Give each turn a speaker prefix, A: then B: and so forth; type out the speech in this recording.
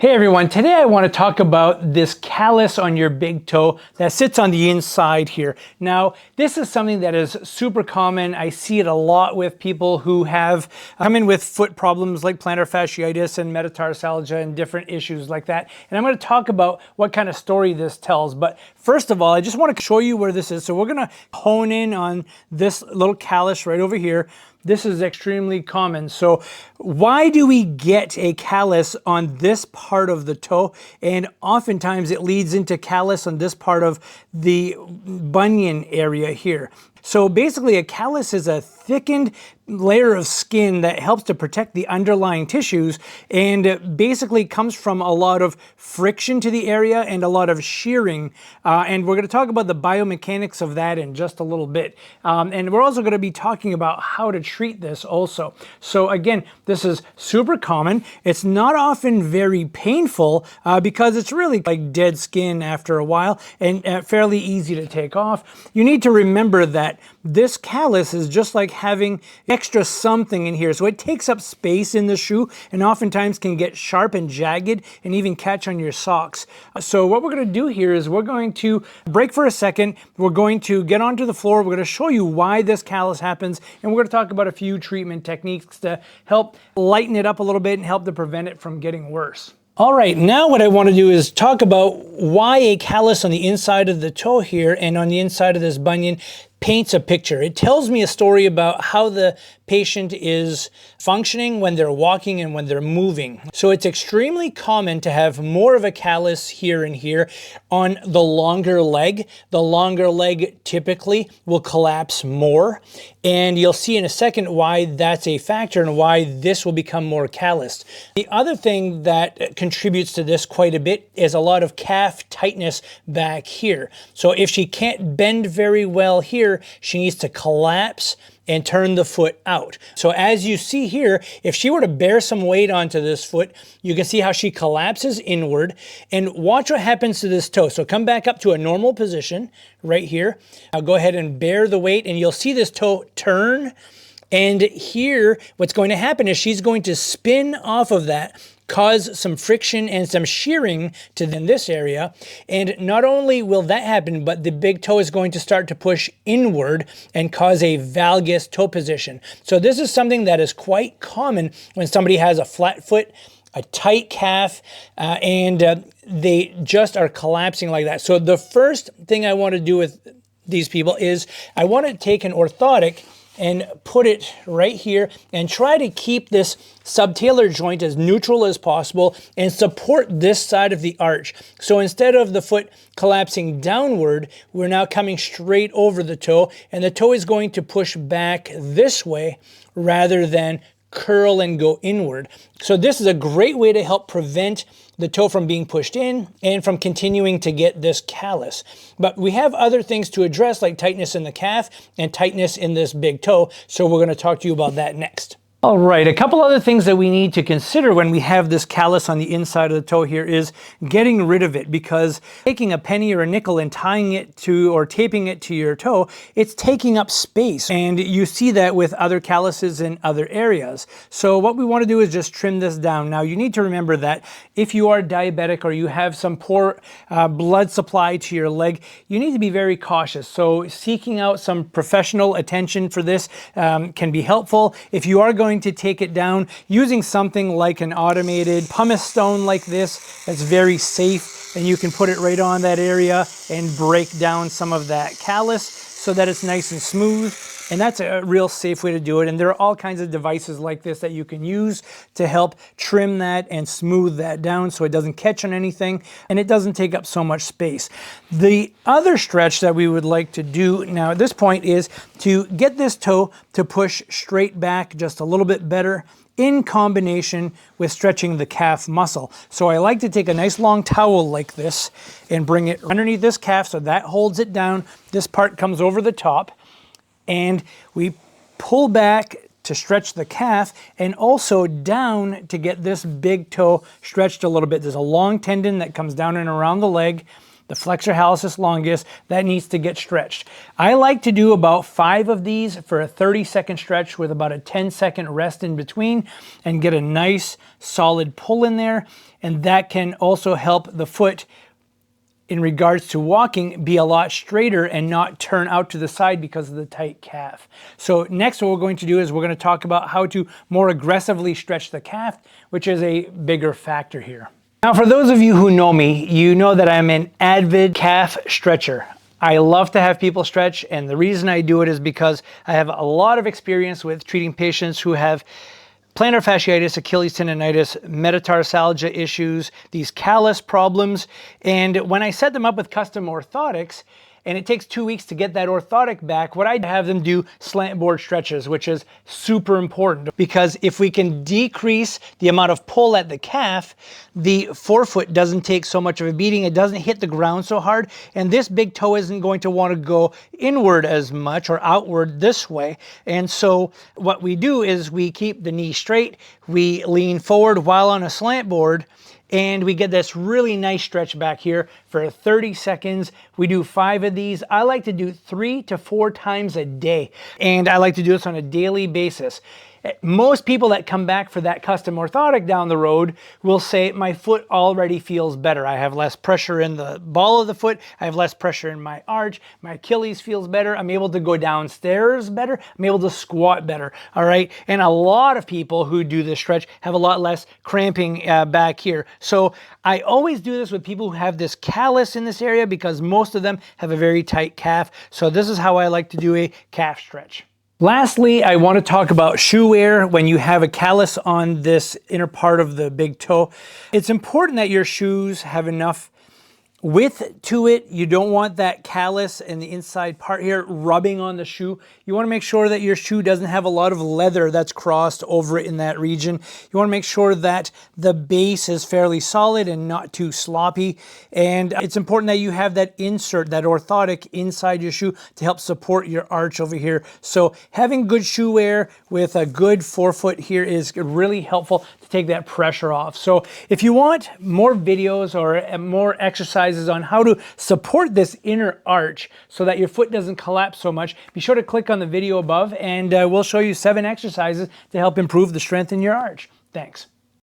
A: Hey everyone, today I want to talk about this callus on your big toe that sits on the inside here. Now, this is something that is super common. I see it a lot with people who have come in with foot problems like plantar fasciitis and metatarsalgia and different issues like that. And I'm going to talk about what kind of story this tells. But first of all, I just want to show you where this is. So we're going to hone in on this little callus right over here. This is extremely common. So why do we get a callus on this part of the toe? And oftentimes it leads into callus on this part of the bunion area here. So basically a callus is a thickened layer of skin that helps to protect the underlying tissues, and it basically comes from a lot of friction to the area and a lot of shearing. And we're going to talk about the biomechanics of that in just a little bit. And we're also going to be talking about how to treat this also. So again, this is super common. It's not often very painful because it's really like dead skin after a while and fairly easy to take off. You need to remember that this callus is just like having extra something in here. So it takes up space in the shoe and oftentimes can get sharp and jagged and even catch on your socks. So what we're going to do here is we're going to break for a second. We're going to get onto the floor. We're going to show you why this callus happens, and we're going to talk about a few treatment techniques to help lighten it up a little bit and help to prevent it from getting worse. All right, now what I want to do is talk about why a callus on the inside of the toe here and on the inside of this bunion paints a picture. It tells me a story about how the patient is functioning when they're walking and when they're moving. So it's extremely common to have more of a callus here and here on the longer leg. The longer leg typically will collapse more, and you'll see in a second why that's a factor and why this will become more calloused. The other thing that contributes to this quite a bit is a lot of calf tightness back here. So if she can't bend very well here, she needs to collapse and turn the foot out. So as you see here, if she were to bear some weight onto this foot, you can see how she collapses inward, and watch what happens to this toe. So come back up to a normal position right here. I'll go ahead and bear the weight, and you'll see this toe turn. And here, what's going to happen is she's going to spin off of that, cause some friction and some shearing to this area. And not only will that happen, but the big toe is going to start to push inward and cause a valgus toe position. So this is something that is quite common when somebody has a flat foot, a tight calf, and they just are collapsing like that. So the first thing I want to do with these people is I want to take an orthotic and put it right here and try to keep this subtalar joint as neutral as possible and support this side of the arch. So instead of the foot collapsing downward, we're now coming straight over the toe, and the toe is going to push back this way rather than curl and go inward. So this is a great way to help prevent the toe from being pushed in and from continuing to get this callus. But we have other things to address, like tightness in the calf and tightness in this big toe. So we're going to talk to you about that next. All right, a couple other things that we need to consider when we have this callus on the inside of the toe here is getting rid of it, because taking a penny or a nickel and tying it to or taping it to your toe, it's taking up space, and you see that with other calluses in other areas. So what we want to do is just trim this down. Now you need to remember that if you are diabetic or you have some poor blood supply to your leg, you need to be very cautious. So seeking out some professional attention for this can be helpful. If you are going to take it down, using something like an automated pumice stone like this, that's very safe, and you can put it right on that area and break down some of that callus so that it's nice and smooth. And that's a real safe way to do it. And there are all kinds of devices like this that you can use to help trim that and smooth that down so it doesn't catch on anything and it doesn't take up so much space. The other stretch that we would like to do now at this point is to get this toe to push straight back just a little bit better in combination with stretching the calf muscle. So I like to take a nice long towel like this and bring it underneath this calf so that holds it down. This part comes over the top, and we pull back to stretch the calf and also down to get this big toe stretched a little bit. There's a long tendon that comes down and around the leg, the flexor hallucis longus, that needs to get stretched. I like to do about 5 of these for a 30-second stretch with about a 10-second rest in between and get a nice solid pull in there. And that can also help the foot in regards to walking be a lot straighter and not turn out to the side because of the tight calf. So next what we're going to do is we're going to talk about how to more aggressively stretch the calf, which is a bigger factor here. Now for those of you who know me, you know that I'm an avid calf stretcher. I love to have people stretch, and the reason I do it is because I have a lot of experience with treating patients who have plantar fasciitis, Achilles tendonitis, metatarsalgia issues, these callus problems. And when I set them up with custom orthotics, and it takes 2 weeks to get that orthotic back, what I have them do slant board stretches, which is super important, because if we can decrease the amount of pull at the calf, the forefoot doesn't take so much of a beating, it doesn't hit the ground so hard, and this big toe isn't going to want to go inward as much or outward this way. And so what we do is we keep the knee straight, we lean forward while on a slant board, and we get this really nice stretch back here for 30 seconds. We do 5 of these. I like to do 3 to 4 times a day, and I like to do this on a daily basis. Most people that come back for that custom orthotic down the road will say, my foot already feels better. I have less pressure in the ball of the foot. I have less pressure in my arch. My Achilles feels better. I'm able to go downstairs better. I'm able to squat better. All right. And a lot of people who do this stretch have a lot less cramping back here. So I always do this with people who have this callus in this area because most of them have a very tight calf. So this is how I like to do a calf stretch. Lastly, I want to talk about shoe wear when you have a callus on this inner part of the big toe. It's important that your shoes have enough width to it. You don't want that callus in the inside part here rubbing on the shoe. You want to make sure that your shoe doesn't have a lot of leather that's crossed over it in that region. You want to make sure that the base is fairly solid and not too sloppy. And it's important that you have that insert, that orthotic inside your shoe to help support your arch over here. So having good shoe wear with a good forefoot here is really helpful to take that pressure off. So if you want more videos or more exercises on how to support this inner arch so that your foot doesn't collapse so much, be sure to click on the video above, and we'll show you 7 exercises to help improve the strength in your arch. Thanks.